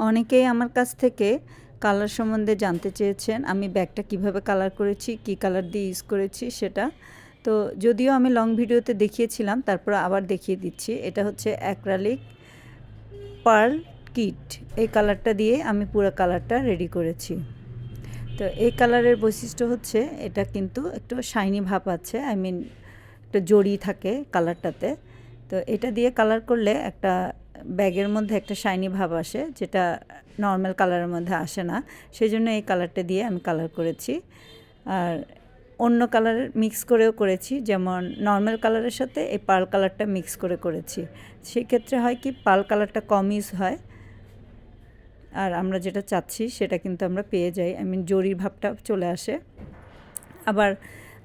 অনেকেই আমার কাছ থেকে কালার সম্বন্ধে জানতে চেয়েছেন আমি ব্যাগটা কিভাবে কালার করেছি, কি কালার দিয়ে ইউজ করেছি সেটা। তো যদিও আমি লং ভিডিওতে দেখিয়েছিলাম, তারপর আবার দেখিয়ে দিচ্ছি। এটা হচ্ছে অ্যাক্রালিক পার্ল কিট, এই কালারটা দিয়ে আমি পুরো কালারটা রেডি করেছি। তো এই কালারের বৈশিষ্ট্য হচ্ছে এটা কিন্তু একটু শাইনি ভাব আছে, আই মিন একটা জড়ি থাকে কালারটাতে। তো এটা দিয়ে কালার করলে একটা ব্যাগের মধ্যে একটা শাইনি ভাব আসে, যেটা নর্মাল কালারের মধ্যে আসে না। সেই জন্য এই কালারটা দিয়ে আমি কালার করেছি। আর অন্য কালার মিক্স করেও করেছি, যেমন নর্মাল কালারের সাথে এই পার্ল কালারটা মিক্স করে করেছি। সেক্ষেত্রে হয় কি, পার্ল কালারটা কম ইউজ হয়, আর আমরা যেটা চাচ্ছি সেটা কিন্তু আমরা পেয়ে যাই, আই মিন জরির ভাবটা চলে আসে। আবার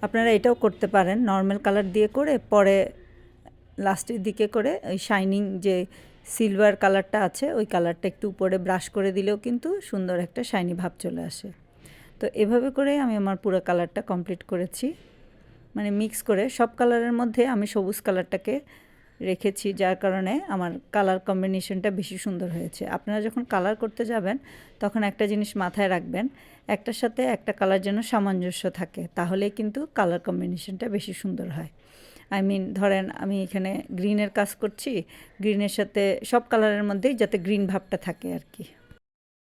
আপনারা এটাও করতে পারেন, নর্মাল কালার দিয়ে করে পরে লাস্টের দিকে করে ওই শাইনিং যে সিলভার কালারটা আছে ওই কালারটা একটু উপরে ব্রাশ করে দিলেও কিন্তু সুন্দর একটা শাইনি ভাব চলে আসে। তো এভাবে করে আমি আমার পুরো কালারটা কমপ্লিট করেছি, মানে মিক্স করে সব কালারের মধ্যে আমি সবুজ কালারটাকে রেখেছি, যার কারণে আমার কালার কম্বিনেশনটা বেশি সুন্দর হয়েছে। আপনারা যখন কালার করতে যাবেন তখন একটা জিনিস মাথায় রাখবেন, একটার সাথে একটা কালার যেন সামঞ্জস্য থাকে, তাহলেই কিন্তু কালার কম্বিনেশনটা বেশি সুন্দর হয়। আই মিন ধরেন আমি এখানে গ্রিনের কাজ করছি, গ্রিনের সাথে সব কালারের মধ্যেই যাতে গ্রিন ভাবটা থাকে আর কি।